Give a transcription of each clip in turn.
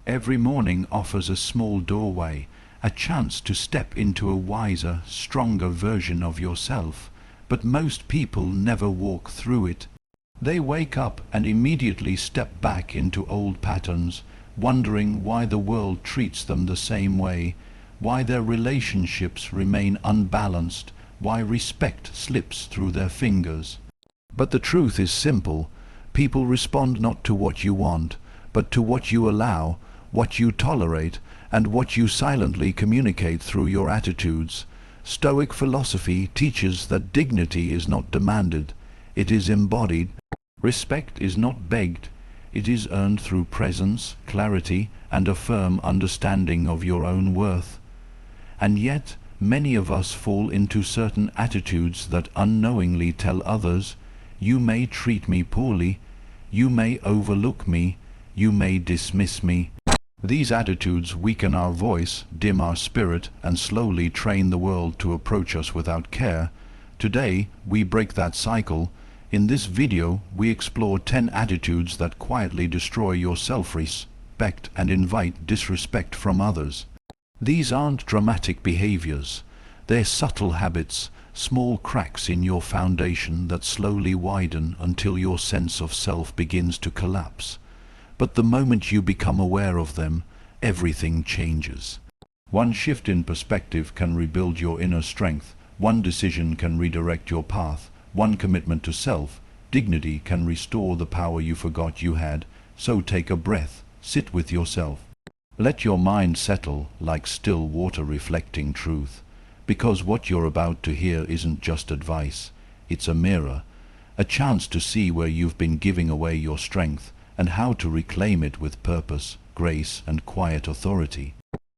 Every morning offers a small doorway, a chance to step into a wiser, stronger version of yourself, but most people never walk through it. They wake up and immediately step back into old patterns, wondering why the world treats them the same way, why their relationships remain unbalanced, why respect slips through their fingers. But the truth is simple. People respond not to what you want, but to what you allow, what you tolerate, and what you silently communicate through your attitudes. Stoic philosophy teaches that dignity is not demanded, it is embodied. Respect is not begged, it is earned through presence, clarity, and a firm understanding of your own worth. And yet, many of us fall into certain attitudes that unknowingly tell others, "You may treat me poorly, you may overlook me, you may dismiss me." These attitudes weaken our voice, dim our spirit, and slowly train the world to approach us without care. Today, we break that cycle. In this video, we explore 10 attitudes that quietly destroy your self-respect and invite disrespect from others. These aren't dramatic behaviors. They're subtle habits, small cracks in your foundation that slowly widen until your sense of self begins to collapse. But the moment you become aware of them, everything changes. One shift in perspective can rebuild your inner strength. One decision can redirect your path. One commitment to self, dignity can restore the power you forgot you had. So take a breath, sit with yourself. Let your mind settle like still water reflecting truth. Because what you're about to hear isn't just advice, it's a mirror, a chance to see where you've been giving away your strength and how to reclaim it with purpose, grace, and quiet authority.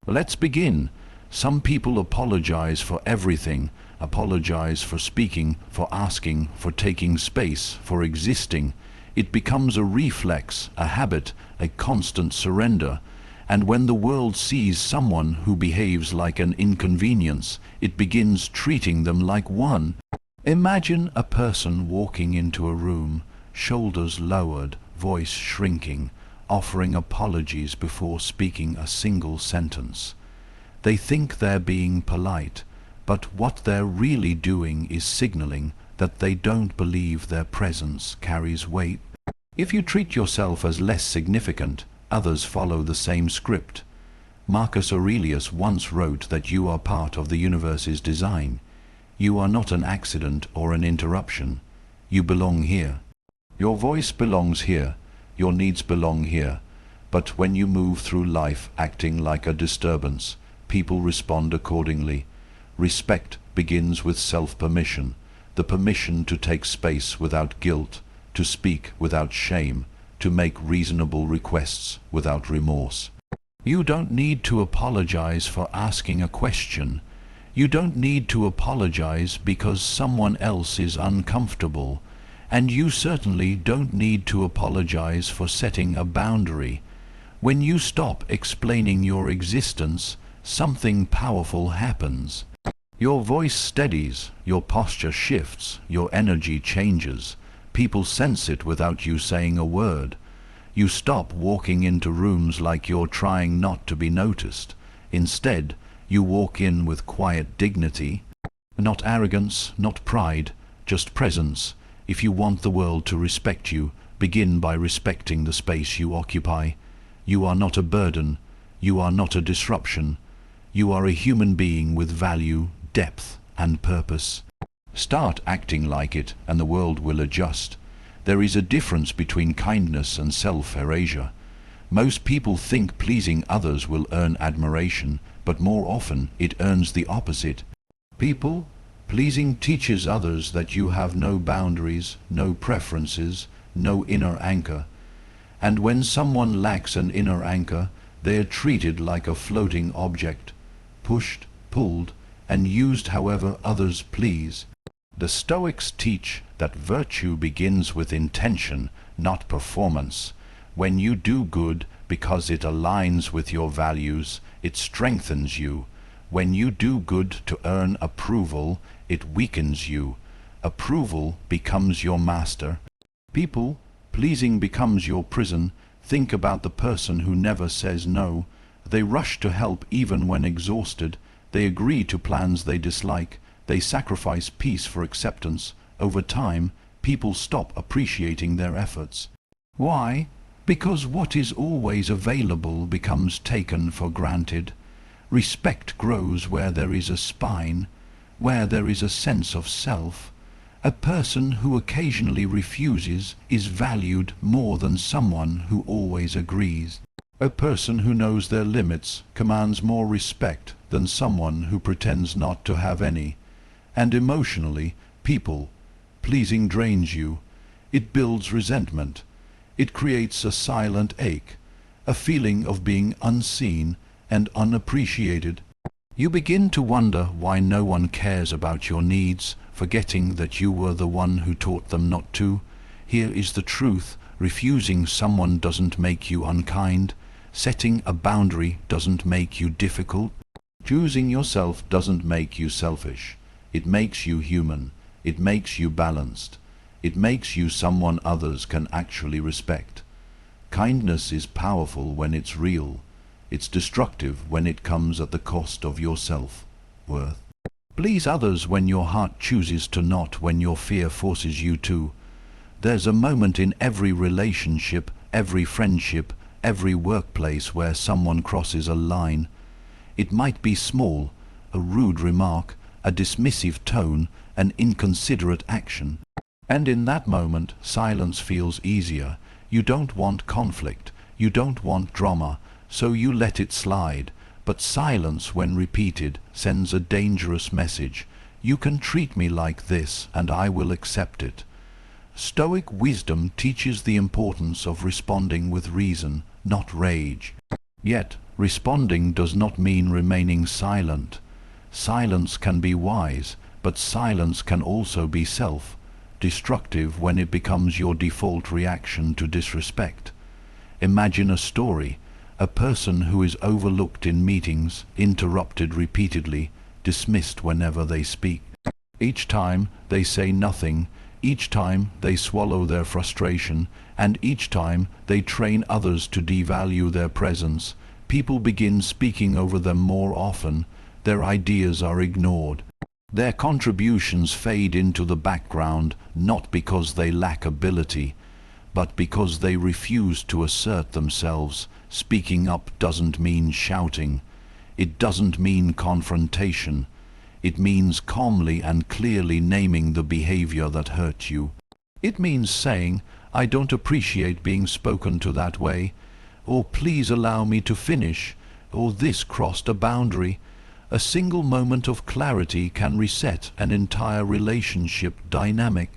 Let's begin. Some people apologize for everything, apologize for speaking, for asking, for taking space, for existing. It becomes a reflex, a habit, a constant surrender. And when the world sees someone who behaves like an inconvenience, it begins treating them like one. Imagine a person walking into a room, shoulders lowered, voice shrinking, offering apologies before speaking a single sentence. They think they're being polite, but what they're really doing is signaling that they don't believe their presence carries weight. If you treat yourself as less significant, others follow the same script. Marcus Aurelius once wrote that you are part of the universe's design. You are not an accident or an interruption. You belong here. Your voice belongs here. Your needs belong here. But when you move through life acting like a disturbance, people respond accordingly. Respect begins with self-permission, the permission to take space without guilt, to speak without shame, to make reasonable requests without remorse. You don't need to apologize for asking a question. You don't need to apologize because someone else is uncomfortable. And you certainly don't need to apologize for setting a boundary. When you stop explaining your existence, something powerful happens. Your voice steadies, your posture shifts, your energy changes. People sense it without you saying a word. You stop walking into rooms like you're trying not to be noticed. Instead, you walk in with quiet dignity. Not arrogance, not pride, just presence. If you want the world to respect you, begin by respecting the space you occupy. You are not a burden. You are not a disruption. You are a human being with value, depth, and purpose. Start acting like it, and the world will adjust. There is a difference between kindness and self-erasure. Most people think pleasing others will earn admiration, but more often it earns the opposite. Pleasing teaches others that you have no boundaries, no preferences, no inner anchor. And when someone lacks an inner anchor, they are treated like a floating object, pushed, pulled, and used however others please. The Stoics teach that virtue begins with intention, not performance. When you do good because it aligns with your values, it strengthens you. When you do good to earn approval, it weakens you. Approval becomes your master. People pleasing becomes your prison. Think about the person who never says no. They rush to help even when exhausted. They agree to plans they dislike. They sacrifice peace for acceptance. Over time, people stop appreciating their efforts. Why? Because what is always available becomes taken for granted. Respect grows where there is a spine, where there is a sense of self. A person who occasionally refuses is valued more than someone who always agrees. A person who knows their limits commands more respect than someone who pretends not to have any. And emotionally, pleasing drains you. It builds resentment. It creates a silent ache, a feeling of being unseen and unappreciated. You begin to wonder why no one cares about your needs, forgetting that you were the one who taught them not to. Here is the truth: refusing someone doesn't make you unkind. Setting a boundary doesn't make you difficult. Choosing yourself doesn't make you selfish. It makes you human. It makes you balanced. It makes you someone others can actually respect. Kindness is powerful when it's real. It's destructive when it comes at the cost of your self-worth. Please others when your heart chooses to, not when your fear forces you to. There's a moment in every relationship, every friendship, every workplace where someone crosses a line. It might be small, a rude remark, a dismissive tone, an inconsiderate action. And in that moment, silence feels easier. You don't want conflict. You don't want drama. So you let it slide. But silence, when repeated, sends a dangerous message. You can treat me like this, and I will accept it. Stoic wisdom teaches the importance of responding with reason, not rage. Yet, responding does not mean remaining silent. Silence can be wise, but silence can also be self-destructive when it becomes your default reaction to disrespect. Imagine a story. A person who is overlooked in meetings, interrupted repeatedly, dismissed whenever they speak. Each time they say nothing, each time they swallow their frustration, and each time they train others to devalue their presence. People begin speaking over them more often. Their ideas are ignored. Their contributions fade into the background, not because they lack ability, but because they refuse to assert themselves. Speaking up doesn't mean shouting. It doesn't mean confrontation. It means calmly and clearly naming the behavior that hurt you. It means saying, "I don't appreciate being spoken to that way," or "Please allow me to finish," or "This crossed a boundary." A single moment of clarity can reset an entire relationship dynamic.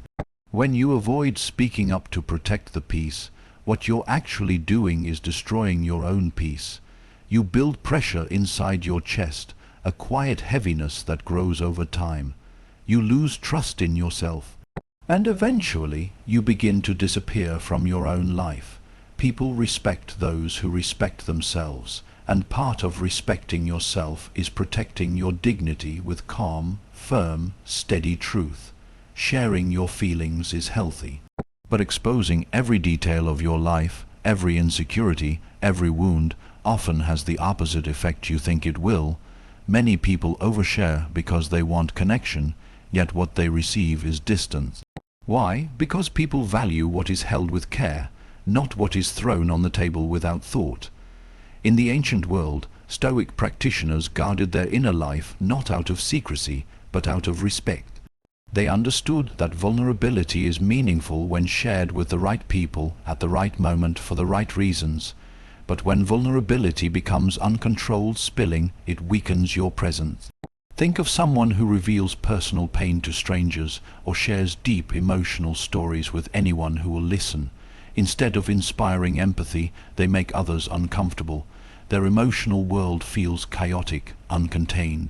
When you avoid speaking up to protect the peace, what you're actually doing is destroying your own peace. You build pressure inside your chest, a quiet heaviness that grows over time. You lose trust in yourself. And eventually, you begin to disappear from your own life. People respect those who respect themselves, and part of respecting yourself is protecting your dignity with calm, firm, steady truth. Sharing your feelings is healthy. But exposing every detail of your life, every insecurity, every wound, often has the opposite effect you think it will. Many people overshare because they want connection, yet what they receive is distance. Why? Because people value what is held with care, not what is thrown on the table without thought. In the ancient world, Stoic practitioners guarded their inner life not out of secrecy, but out of respect. They understood that vulnerability is meaningful when shared with the right people at the right moment for the right reasons. But when vulnerability becomes uncontrolled spilling, it weakens your presence. Think of someone who reveals personal pain to strangers or shares deep emotional stories with anyone who will listen. Instead of inspiring empathy, they make others uncomfortable. Their emotional world feels chaotic, uncontained.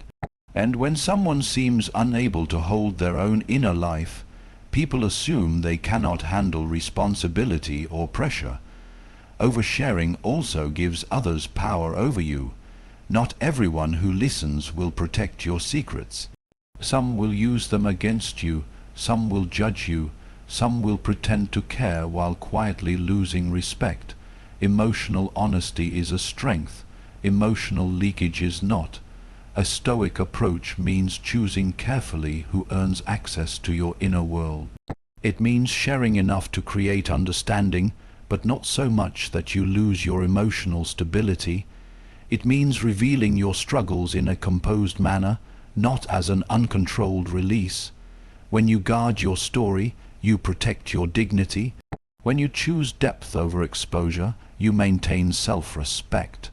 And when someone seems unable to hold their own inner life, people assume they cannot handle responsibility or pressure. Oversharing also gives others power over you. Not everyone who listens will protect your secrets. Some will use them against you, some will judge you, some will pretend to care while quietly losing respect. Emotional honesty is a strength. Emotional leakage is not. A Stoic approach means choosing carefully who earns access to your inner world. It means sharing enough to create understanding, but not so much that you lose your emotional stability. It means revealing your struggles in a composed manner, not as an uncontrolled release. When you guard your story, you protect your dignity. When you choose depth over exposure, you maintain self-respect.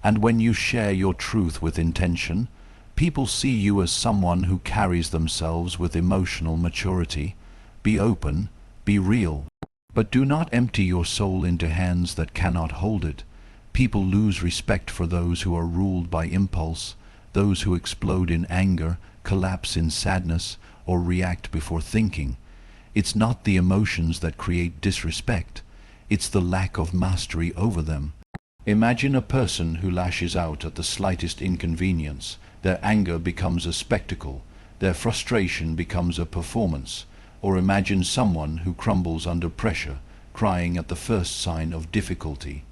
And when you share your truth with intention, people see you as someone who carries themselves with emotional maturity. Be open, be real. But do not empty your soul into hands that cannot hold it. People lose respect for those who are ruled by impulse, those who explode in anger, collapse in sadness, or react before thinking. It's not the emotions that create disrespect, it's the lack of mastery over them. Imagine a person who lashes out at the slightest inconvenience. Their anger becomes a spectacle, their frustration becomes a performance. Or imagine someone who crumbles under pressure, crying at the first sign of difficulty.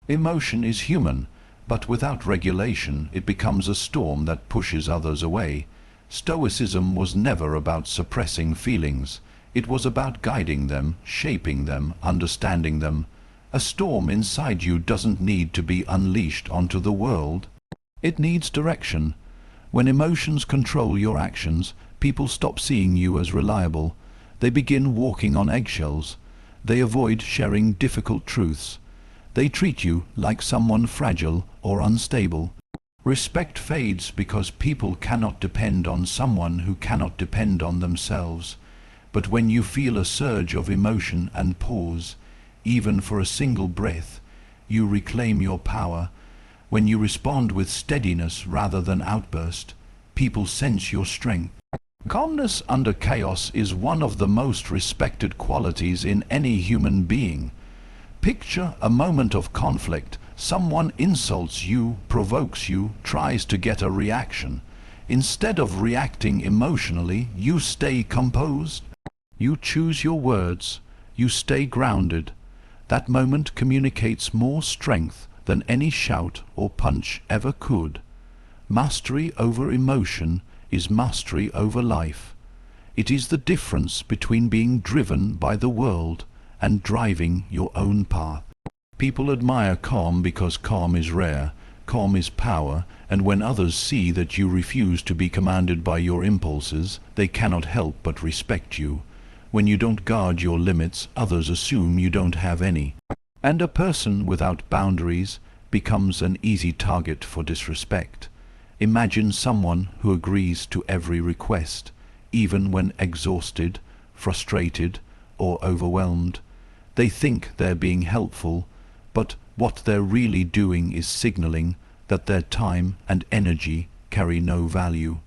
Emotion is human, but without regulation it becomes a storm that pushes others away. Stoicism was never about suppressing feelings. It was about guiding them, shaping them, understanding them. A storm inside you doesn't need to be unleashed onto the world. It needs direction. When emotions control your actions, people stop seeing you as reliable. They begin walking on eggshells. They avoid sharing difficult truths. They treat you like someone fragile or unstable. Respect fades because people cannot depend on someone who cannot depend on themselves. But when you feel a surge of emotion and pause, even for a single breath, you reclaim your power. When you respond with steadiness rather than outburst, people sense your strength. Calmness under chaos is one of the most respected qualities in any human being. Picture a moment of conflict. Someone insults you, provokes you, tries to get a reaction. Instead of reacting emotionally, you stay composed. You choose your words. You stay grounded. That moment communicates more strength than any shout or punch ever could. Mastery over emotion is mastery over life. It is the difference between being driven by the world and driving your own path. People admire calm because calm is rare, calm is power, and when others see that you refuse to be commanded by your impulses, they cannot help but respect you. When you don't guard your limits, others assume you don't have any. And a person without boundaries becomes an easy target for disrespect. Imagine someone who agrees to every request, even when exhausted, frustrated, or overwhelmed. They think they're being helpful, but what they're really doing is signaling that their time and energy carry no value.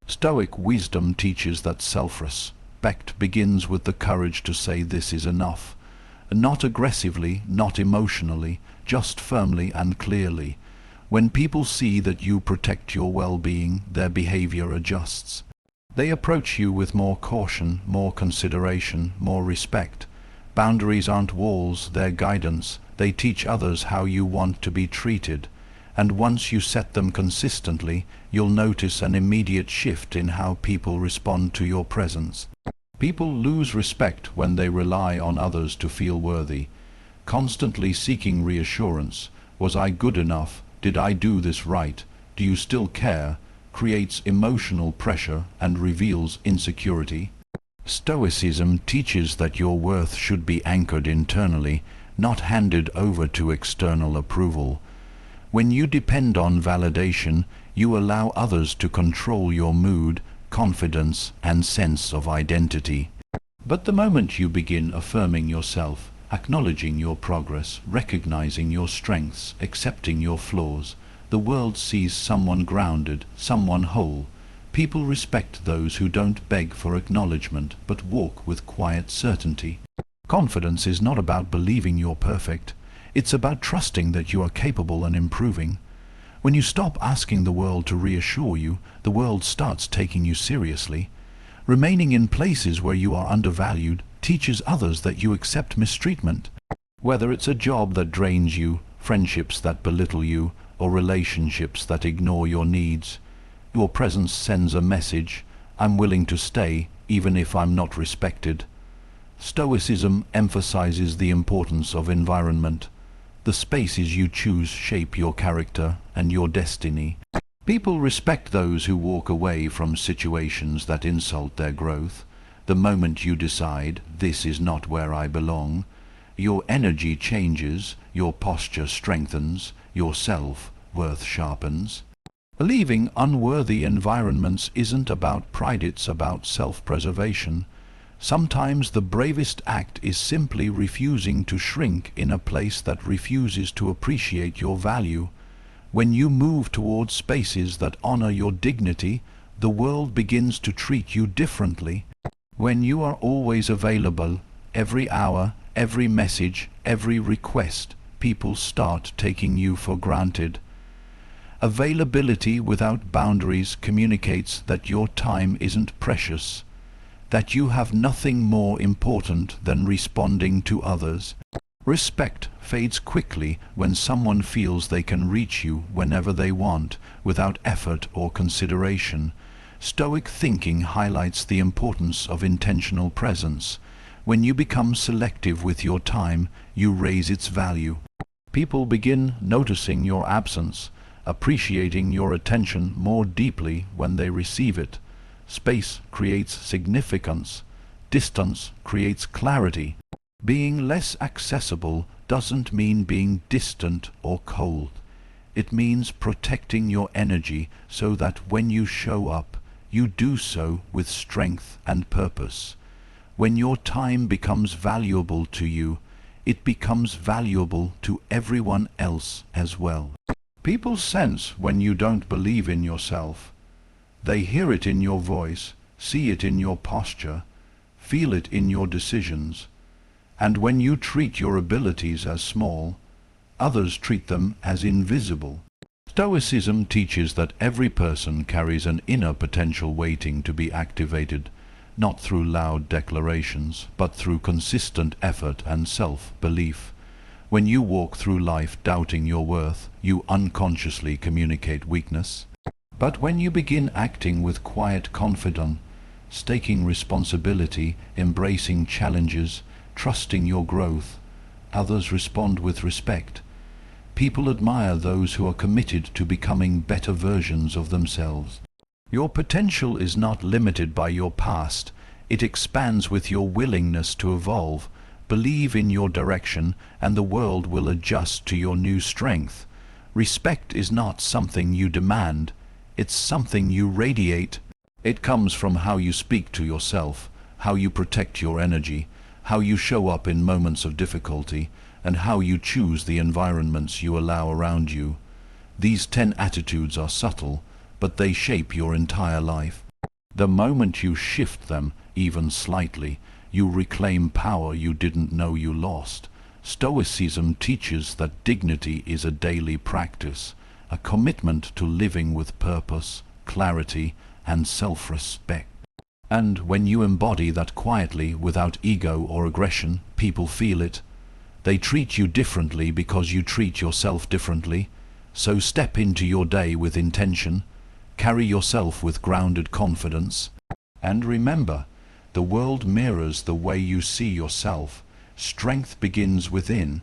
Stoic wisdom teaches that self-respect begins with the courage to say this is enough. Not aggressively, not emotionally, just firmly and clearly. When people see that you protect your well-being, their behavior adjusts. They approach you with more caution, more consideration, more respect. Boundaries aren't walls, they're guidance. They teach others how you want to be treated. And once you set them consistently, you'll notice an immediate shift in how people respond to your presence. People lose respect when they rely on others to feel worthy. Constantly seeking reassurance, was I good enough? Did I do this right? Do you still care? Creates emotional pressure and reveals insecurity. Stoicism teaches that your worth should be anchored internally, not handed over to external approval. When you depend on validation, you allow others to control your mood, confidence, and sense of identity. But the moment you begin affirming yourself, acknowledging your progress, recognizing your strengths, accepting your flaws, the world sees someone grounded, someone whole. People respect those who don't beg for acknowledgement, but walk with quiet certainty. Confidence is not about believing you're perfect. It's about trusting that you are capable and improving. When you stop asking the world to reassure you, the world starts taking you seriously. Remaining in places where you are undervalued teaches others that you accept mistreatment. Whether it's a job that drains you, friendships that belittle you, or relationships that ignore your needs, your presence sends a message: I'm willing to stay even if I'm not respected. Stoicism emphasizes the importance of environment. The spaces you choose shape your character and your destiny. People respect those who walk away from situations that insult their growth. The moment you decide, this is not where I belong, your energy changes, your posture strengthens, your self-worth sharpens. Leaving unworthy environments isn't about pride, it's about self-preservation. Sometimes the bravest act is simply refusing to shrink in a place that refuses to appreciate your value. When you move towards spaces that honor your dignity, the world begins to treat you differently. When you are always available, every hour, every message, every request, people start taking you for granted. Availability without boundaries communicates that your time isn't precious, that you have nothing more important than responding to others. Respect fades quickly when someone feels they can reach you whenever they want, without effort or consideration. Stoic thinking highlights the importance of intentional presence. When you become selective with your time, you raise its value. People begin noticing your absence, appreciating your attention more deeply when they receive it. Space creates significance. Distance creates clarity. Being less accessible doesn't mean being distant or cold. It means protecting your energy so that when you show up, you do so with strength and purpose. When your time becomes valuable to you, it becomes valuable to everyone else as well. People sense when you don't believe in yourself. They hear it in your voice, see it in your posture, feel it in your decisions. And when you treat your abilities as small, others treat them as invisible. Stoicism teaches that every person carries an inner potential waiting to be activated, not through loud declarations, but through consistent effort and self-belief. When you walk through life doubting your worth, you unconsciously communicate weakness. But when you begin acting with quiet confidence, taking responsibility, embracing challenges, trusting your growth, others respond with respect. People admire those who are committed to becoming better versions of themselves. Your potential is not limited by your past. It expands with your willingness to evolve. Believe in your direction, and the world will adjust to your new strength. Respect is not something you demand. It's something you radiate. It comes from how you speak to yourself, how you protect your energy, how you show up in moments of difficulty, and how you choose the environments you allow around you. These 10 attitudes are subtle, but they shape your entire life. The moment you shift them, even slightly, you reclaim power you didn't know you lost. Stoicism teaches that dignity is a daily practice, a commitment to living with purpose, clarity, and self-respect. And when you embody that quietly, without ego or aggression, people feel it. They treat you differently because you treat yourself differently. So step into your day with intention, carry yourself with grounded confidence, and remember, the world mirrors the way you see yourself. Strength begins within.